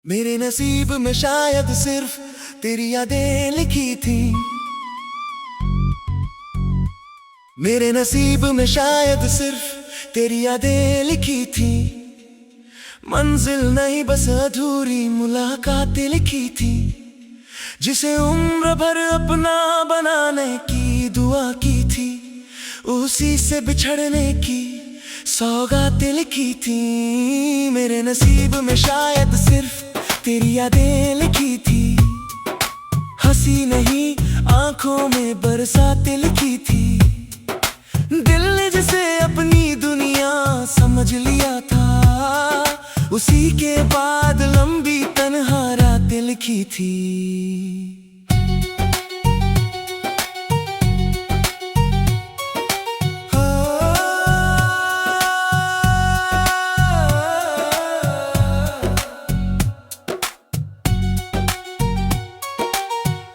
मेरे नसीब में शायद सिर्फ तेरी यादें लिखी थी। मेरे नसीब में शायद सिर्फ तेरी यादें लिखी थी। मंजिल नहीं बस अधूरी मुलाकातें लिखी थी, जिसे उम्र भर अपना बनाने की दुआ की थी। उसी से बिछड़ने की सौगातें लिखी थी। मेरे नसीब में शायद सिर्फ तेरी यादें लिखी थी। हंसी नहीं आंखों में बरसातें लिखी थी। दिल ने जिसे अपनी दुनिया समझ लिया था, उसी के बाद लंबी तन्हा रातें लिखी थी।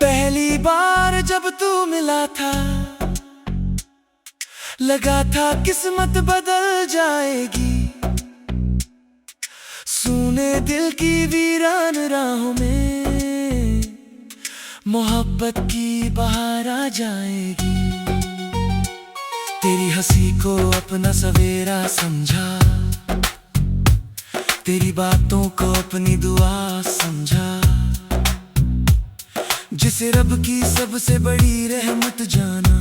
पहली बार जब तू मिला था, लगा था किस्मत बदल जाएगी। सुने दिल की वीरान राहों में मोहब्बत की बहार आ जाएगी। तेरी हंसी को अपना सवेरा समझा, तेरी बातों को अपनी दुआ समझा। जिसे रब की सबसे बड़ी रहमत जाना,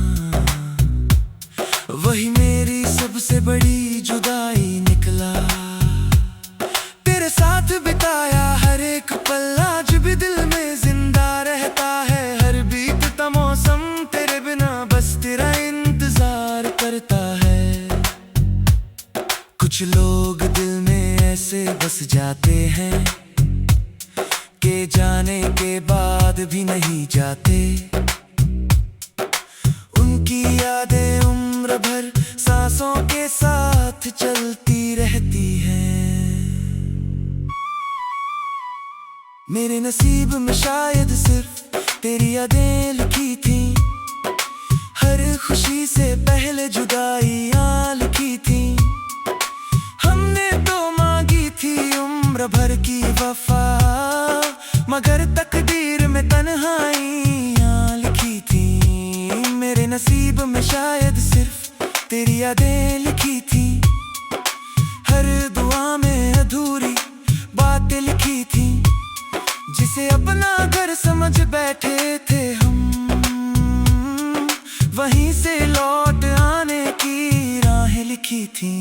वही मेरी सबसे बड़ी जुदाई निकला। तेरे साथ बिताया हर एक पल आज भी दिल में जिंदा रहता है। हर बीतता मौसम तेरे बिना बस तेरा इंतजार करता है। कुछ लोग दिल में ऐसे बस जाते हैं कि जाने के बाद भी नहीं जाते। उनकी यादें उम्र भर सांसों के साथ चलती रहती हैं। मेरे नसीब में शायद सिर्फ तेरी यादें लिखी थी। हर खुशी से पहले जुदाइयां लिखी थी। हमने तो मांगी थी उम्र भर की वफा, मगर तकदीर में तन्हाइयां लिखी थी। मेरे नसीब में शायद सिर्फ तेरी यादें लिखी थी। हर दुआ में अधूरी बातें लिखी थी, जिसे अपना घर समझ बैठे थे हम। वहीं से लौट आने की राहें लिखी थी।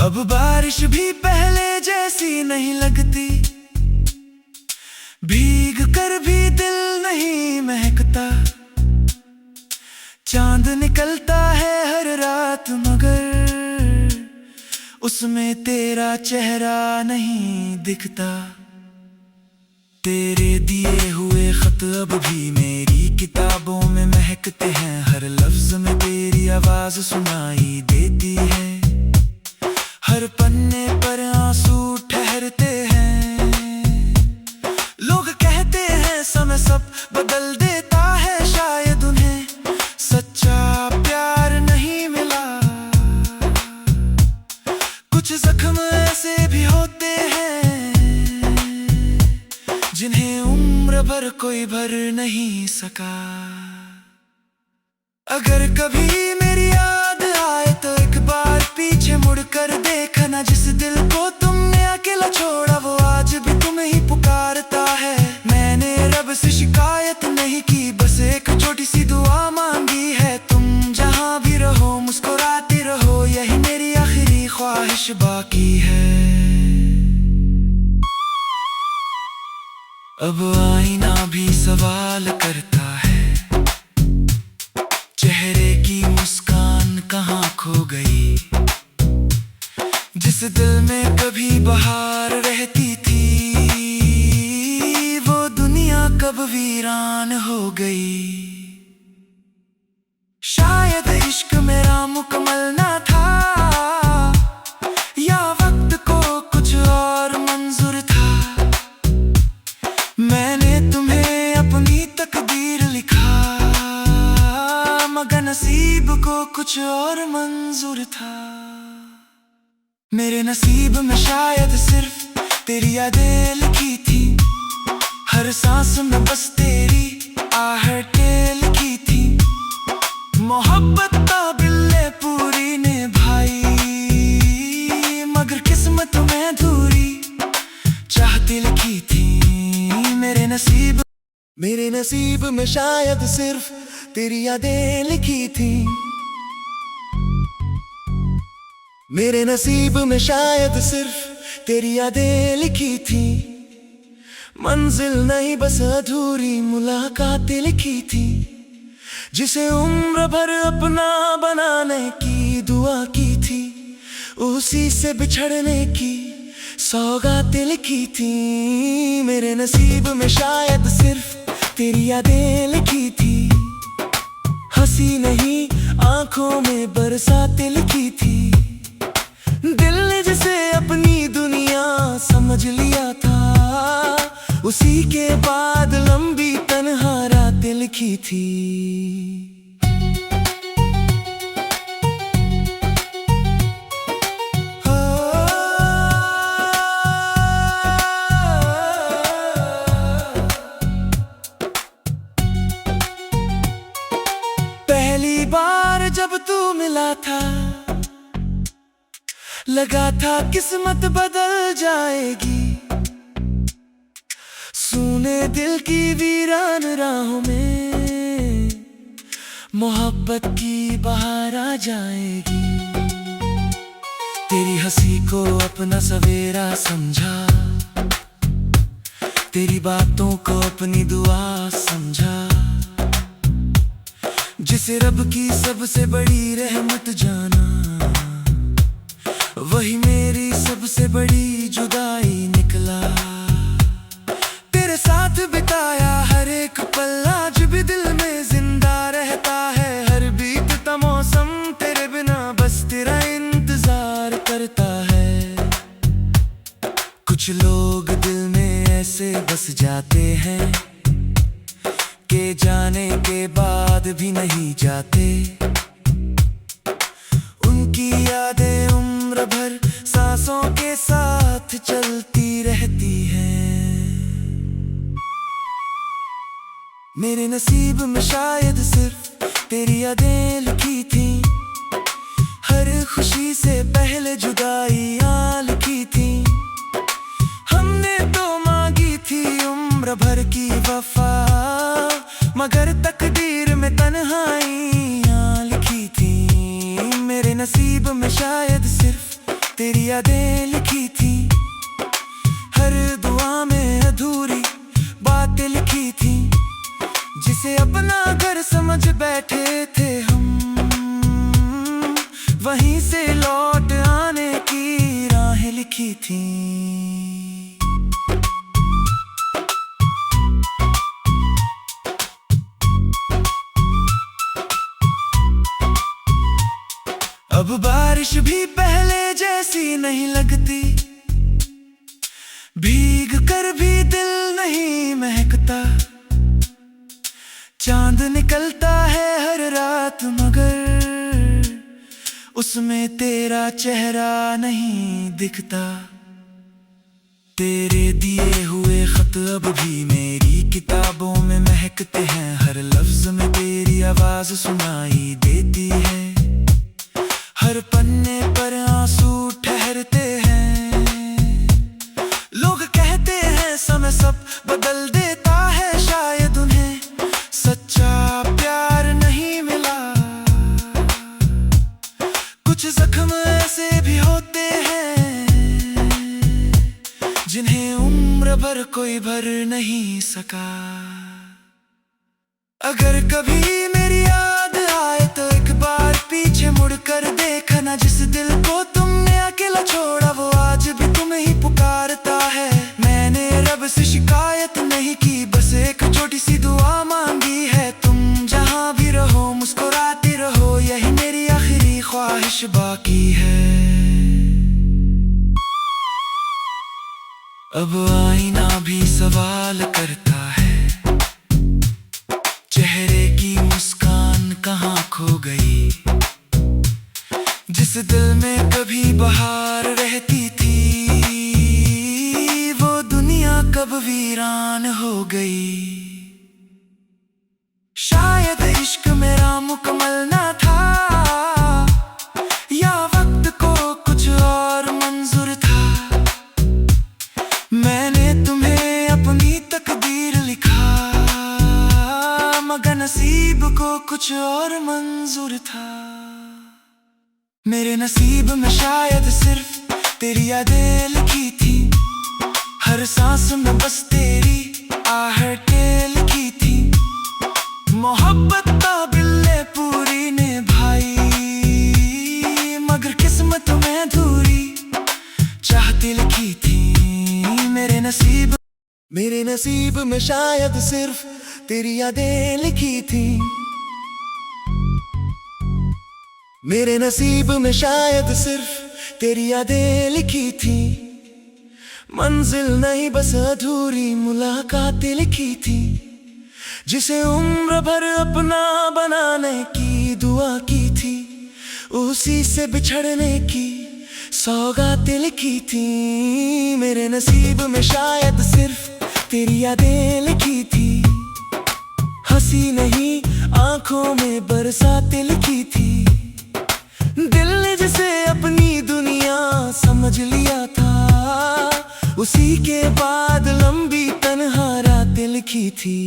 अब बारिश भी पहले जैसी नहीं लगती, भीग कर भी दिल नहीं महकता। चांद निकलता है हर रात, मगर उसमें तेरा चेहरा नहीं दिखता। तेरे दिए हुए खत अब भी मेरी किताबों में महकते हैं। हर लफ्ज में तेरी आवाज सुनाई देती है। हर पन्ने पर आंसू ठहरते हैं। लोग कहते हैं समय सब बदल देता है, शायद उन्हें सच्चा प्यार नहीं मिला। कुछ जख्म ऐसे भी होते हैं जिन्हें उम्र भर कोई भर नहीं सका। अगर कभी मेरी याद आए तो एक बार पीछे मुड़कर देखना। जिस दिल को तुमने अकेला छोड़ा, वो आज भी तुम्हें ही पुकारता है। मैंने रब से शिकायत नहीं की, बस एक छोटी सी दुआ मांगी है। तुम जहां भी रहो मुस्कुराते रहो, यही मेरी आखिरी ख्वाहिश बाकी है। अब आईना भी सवाल करता है, चेहरे की मुस्कान कहाँ खो गई। जिस दिल में कभी बहार रहती थी, वो दुनिया कब वीरान हो गई। शायद इश्क मेरा मुकम्मल ना था, या वक्त को कुछ और मंजूर था। मैंने तुम्हें अपनी तकदीर लिखा, नसीब को कुछ और मंजूर था। मेरे नसीब में शायद सिर्फ तेरी यादें लिखी थी, हर सांस में बस तेरी आहटें लिखी थी। मोहब्बत काबिले पूरी निभाई, मगर किस्मत में दूरी चाहती लिखी थी। मेरे नसीब में शायद सिर्फ तेरी यादें लिखी थी। मेरे नसीब में शायद सिर्फ तेरी यादें लिखी थी। मंजिल नहीं बस अधूरी मुलाकातें लिखी थी, जिसे उम्र भर अपना बनाने की दुआ की थी, उसी से बिछड़ने की सौगातें लिखी थी। मेरे नसीब में शायद सिर्फ तेरी यादें लिखी थी, हंसी नहीं आंखों में बरसातें लिखी थी। दिल ने जिसे अपनी दुनिया समझ लिया था, उसी के बाद लंबी तन्हा रातें लिखी थी। पहली बार जब तू मिला था, लगा था किस्मत बदल जाएगी। सुने दिल की वीरान राहों में मोहब्बत की बहार आ जाएगी। तेरी हंसी को अपना सवेरा समझा, तेरी बातों को अपनी दुआ समझा, जिसे रब की सबसे बड़ी रहमत जाना, वही मेरी सबसे बड़ी जुदाई निकला। तेरे साथ बिताया हर एक पल आज भी दिल में जिंदा रहता है। हर बीतता मौसम तेरे बिना बस तेरा इंतजार करता है। कुछ लोग दिल में ऐसे बस जाते हैं के जाने के बाद भी नहीं जाते। उनकी यादें उम्र भर सांसों के साथ चलती रहती हैं। मेरे नसीब में शायद सिर्फ तेरी यादें लिखी थी, हर खुशी से पहले जुदाइयां लिखी थी। हमने तो मांगी थी उम्र भर की वफा, मगर तकदीर में तन्हाइयां लिखी थी। मेरे नसीब में शायद सिर्फ तेरी यादें लिखी थी, हर दुआ में अधूरी बातें लिखी थी, जिसे अपना घर समझ बैठे थे हम, वहीं से लौट आने की राहें लिखी थी। अब बारिश भी पहले जैसी नहीं लगती, भीग कर भी दिल नहीं महकता। चांद निकलता है हर रात, मगर उसमें तेरा चेहरा नहीं दिखता। तेरे दिए हुए खत अब भी मेरी किताबों में महकते हैं, हर लफ्ज में तेरी आवाज सुनाई देती है। हर पन्ने पर आंसू ठहरते हैं, लोग कहते हैं समय सब बदल देता है, शायद उन्हें सच्चा प्यार नहीं मिला। कुछ जख्म ऐसे भी होते हैं जिन्हें उम्र भर कोई भर नहीं सका। अगर कभी मेरी याद आए तो एक बार पीछे मुड़कर देखना, जिस दिल को तुमने अकेला छोड़ा वो आज भी तुम्हें ही पुकारता है। मैंने रब से शिकायत नहीं की, बस एक छोटी सी दुआ मांगी है। तुम जहां भी रहो मुस्कुराती रहो, यही मेरी आखिरी ख्वाहिश बाकी है। अब आईना भी सवाल करता है, चेहरे की मुस्कान कहाँ खो गई। दिल में कभी बहार रहती थी, वो दुनिया कब वीरान हो गई। शायद इश्क मेरा मुकम्मल ना था, या वक्त को कुछ और मंजूर था। मैंने तुम्हें अपनी तकदीर लिखा, मगर नसीब को कुछ और मंजूर था। मेरे नसीब में शायद सिर्फ तेरी यादें लिखी थी, हर सांस में बस तेरी आहटें लिखी थी। मोहब्बत काबिल ने पूरी निभाई, मगर किस्मत में दूरी चाहती लिखी थी। मेरे नसीब में शायद सिर्फ तेरी यादें लिखी थी। मेरे नसीब में शायद सिर्फ तेरी यादें लिखी थी। मंजिल नहीं बस अधूरी मुलाकातें लिखी थी, जिसे उम्र भर अपना बनाने की दुआ की थी। उसी से बिछड़ने की सौगातें लिखी थी। मेरे नसीब में शायद सिर्फ तेरी यादें लिखी थी। हंसी नहीं आंखों में बरसातें लिखी थी। दिल ने जिसे अपनी दुनिया समझ लिया था, उसी के बाद लंबी तन्हा रातें लिखी थी।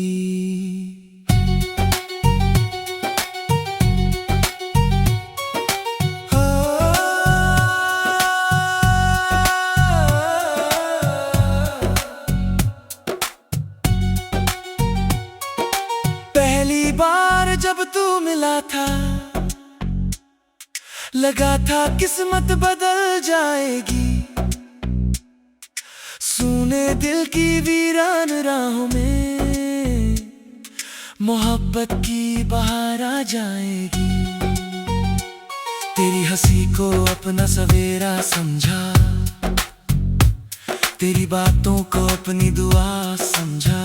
पहली बार जब तू मिला था, लगा था किस्मत बदल जाएगी। सुने दिल की वीरान राहों में मोहब्बत की बहार आ जाएगी। तेरी हंसी को अपना सवेरा समझा, तेरी बातों को अपनी दुआ समझा।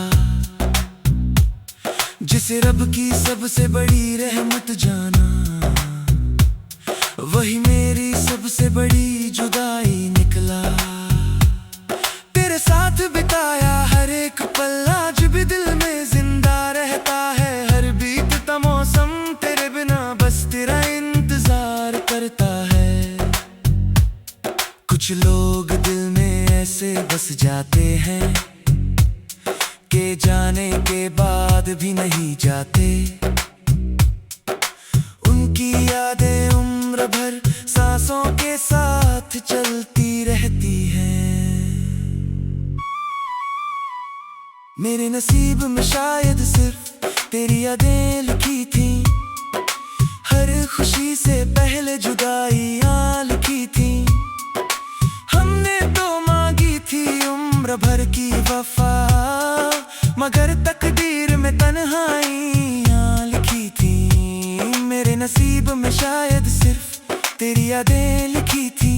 जिसे रब की सबसे बड़ी रहमत जाना, वही मेरी सबसे बड़ी जुदाई निकला। तेरे साथ बिताया हर एक पल आज भी दिल में जिंदा रहता है। हर बीतता मौसम तेरे बिना बस तेरा इंतजार करता है। कुछ लोग दिल में ऐसे बस जाते हैं कि जाने के बाद भी नहीं जाते। उनकी यादें उम्र भर सांसों के साथ चलती रहती हैं। मेरे नसीब में शायद सिर्फ तेरी यादें लिखी थी। हर खुशी से पहले जुदाइयां लिखी थी। हमने तो मांगी थी उम्र भर की वफा, मगर तकदीर में तन्हाइयां लिखी थी। मेरे नसीब में शायद सिर्फ तेरी यादें लिखी थी।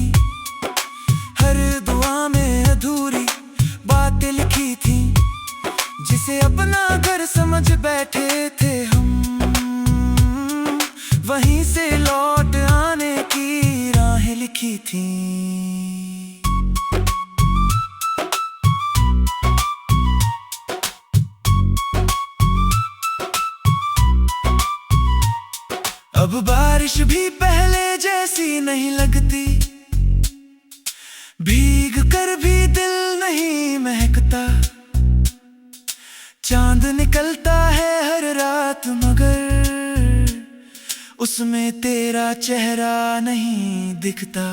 हर दुआ में अधूरी बातें लिखी थी, जिसे अपना घर समझ बैठे थे हम। वहीं से लौट आने की राहें लिखी थी। अब बारिश भी पहले जैसी नहीं लगती, भीग कर भी दिल नहीं महकता। चांद निकलता है हर रात, मगर उसमें तेरा चेहरा नहीं दिखता।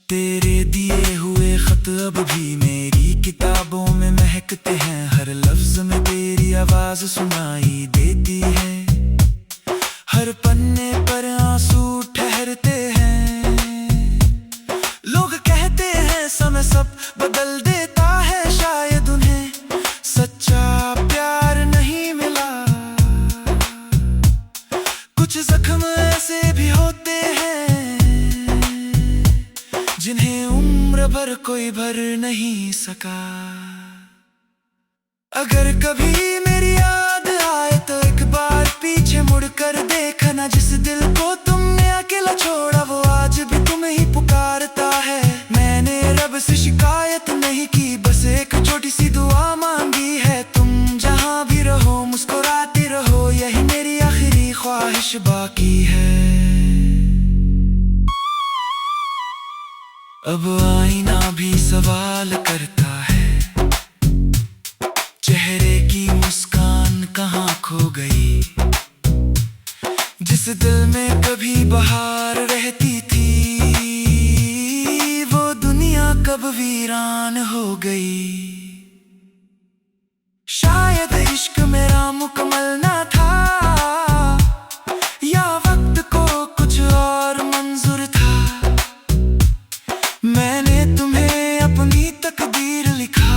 तेरे दिए हुए खत अब भी मेरी किताबों में महकते हैं। हर लफ्ज में तेरी आवाज सुनाई देती है। हर पन्ने पर आंसू ठहरते हैं। लोग कहते हैं समय सब बदल देता है, शायद उन्हें सच्चा प्यार नहीं मिला। कुछ जख्म ऐसे भी होते हैं जिन्हें उम्र भर कोई भर नहीं सका। अगर कभी मेरी याद आए तो एक बार पीछे मुड़कर देखना। जिस दिल को तुमने अकेला छोड़ा वो बारिश बाकी है। अब आईना भी सवाल करता है, चेहरे की मुस्कान कहाँ खो गई। जिस दिल में कभी बहार रहती थी, वो दुनिया कब वीरान हो गई। शायद इश्क मेरा मुकम्मल ना था, या वक्त को कुछ और मंजूर था। मैंने तुम्हें अपनी तकदीर लिखा,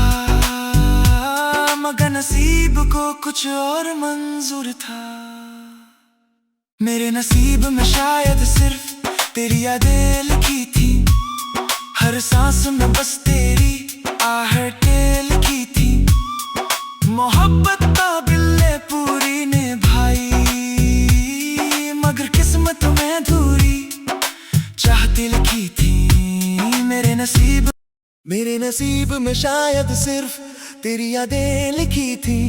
मगर नसीब को कुछ और मंजूर था। मेरे नसीब में शायद सिर्फ तेरी यादें लिखी थी, हर सांस में बस तेरी आहटें लिखी थी। मोहब्बत काबिल ने पूरी निभाई, मगर किस्मत में दूरी चाहती लिखी थी। मेरे नसीब में शायद सिर्फ तेरी यादें लिखी थी।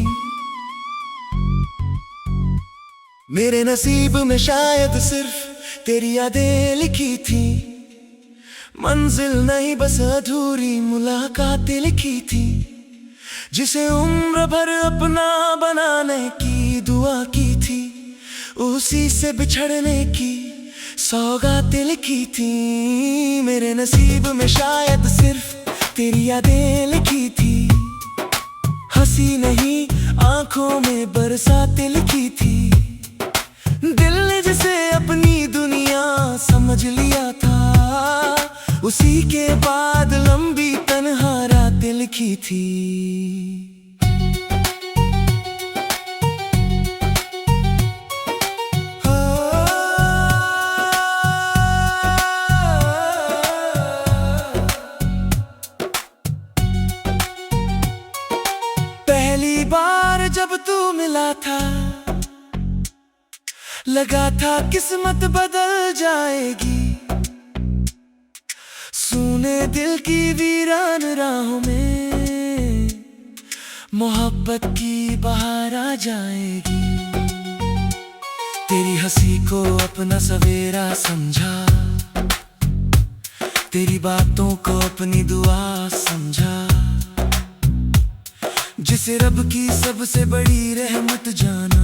मेरे नसीब में शायद सिर्फ तेरी यादें लिखी थी। मंजिल नहीं बस अधूरी मुलाकातें लिखी थी, जिसे उम्र भर अपना बनाने की दुआ की थी। उसी से बिछड़ने की सौगातें लिखी थी। मेरे नसीब में शायद सिर्फ तेरी यादें लिखी थी। हंसी नहीं आंखों में बरसातें लिखी थी। दिल ने जिसे अपनी दुनिया समझ लिया था, उसी के बाद लंबी तन्हा रातें लिखी थी। पहली बार जब तू मिला था, लगा था किस्मत बदल जाएगी। सुने दिल की वीरान राहों में मोहब्बत की बहार आ जाएगी। तेरी हंसी को अपना सवेरा समझा, तेरी बातों को अपनी दुआ समझा। जिसे रब की सबसे बड़ी रहमत जाना,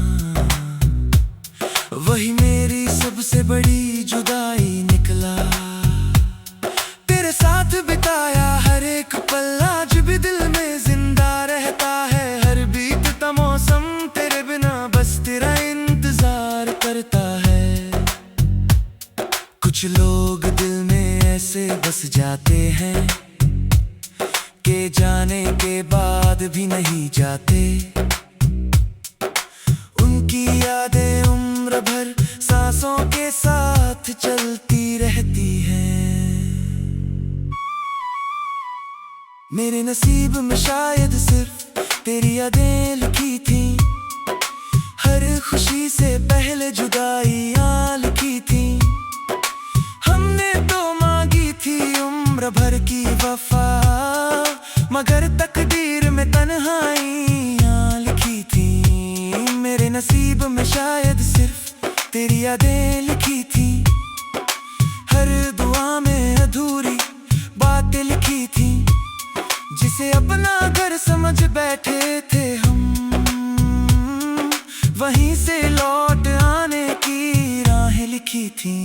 वही मेरी सबसे बड़ी जुदाई निकला। तेरे साथ बिताया हर एक पल आज भी दिल में जिंदा रहता है। हर बीतता मौसम तेरे बिना बस तेरा इंतजार करता है। कुछ लोग दिल में ऐसे बस जाते हैं कि जाने के बाद भी नहीं जाते। उनकी यादें उम्र भर सांसों के साथ चलती रहती हैं। मेरे नसीब में शायद सिर्फ तेरी यादें लिखी थी। हर खुशी से पहले जुदाइयां लिखी थी। हमने तो मांगी थी उम्र भर की वफा, मगर तकदीर में तन्हाइयां लिखी थी। मेरे नसीब में शायद सिर्फ तेरी यादें लिखी थी। हर दुआ में अधूरी बातें लिखी थी, जिसे अपना घर समझ बैठे थे हम। वहीं से लौट आने की राहें लिखी थी।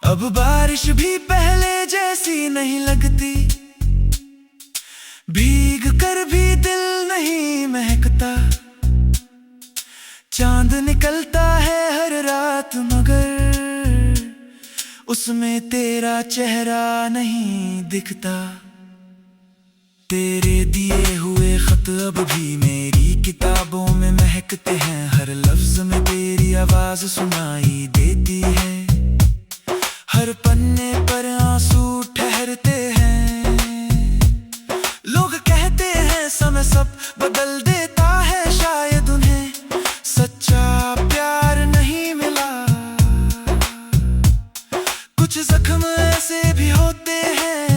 अब बारिश भी पहले जैसी नहीं लगती, भीग कर भी दिल नहीं महकता। चांद निकलता है हर रात, मगर उसमें तेरा चेहरा नहीं दिखता। तेरे दिए हुए खत अब भी मेरी किताबों में महकते हैं। हर लफ्ज में तेरी आवाज सुनाई देती है। हर पन्ने पर आंसू ठहरते हैं। लोग कहते हैं समय सब बदल देता है, शायद उन्हें सच्चा प्यार नहीं मिला। कुछ जख्म ऐसे भी होते हैं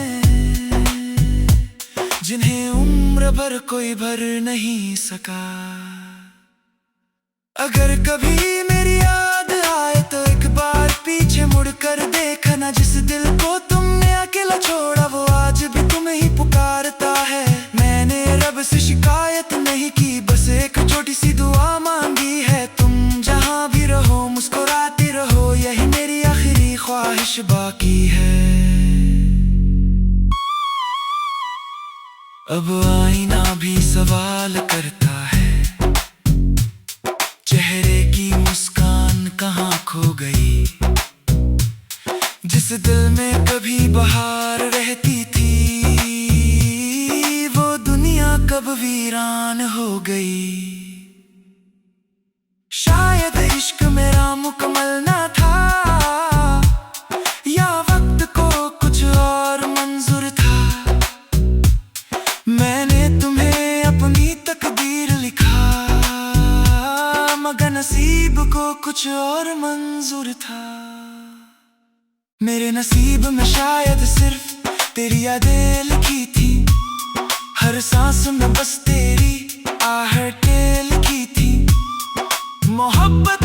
जिन्हें उम्र भर कोई भर नहीं सका। अगर कभी मेरी याद आए तो एक बार पीछे मुड़कर देखना, जिस दिल को तुमने अकेला छोड़ा वो आज भी तुम्हें ही पुकारता है। मैंने रब से शिकायत नहीं की, बस एक छोटी सी दुआ मांगी है। तुम जहां भी रहो मुस्कुराते रहो, यही मेरी आखिरी ख्वाहिश बाकी है। अब आईना भी सवाल करता है, चेहरे की मुस्कान कहाँ खो गई। जिस दिल में कभी बहार रहती थी, वो दुनिया कब वीरान हो गई। शायद इश्क मेरा मुकम्मल ना था, या वक्त को कुछ और मंजूर था। मैंने तुम्हें अपनी तकदीर लिखा, मगर नसीब को कुछ और मंजूर था। मेरे नसीब में शायद सिर्फ तेरी यादें लिखी थी, हर सांस में बस तेरी आहटें लिखी थी। मोहब्बत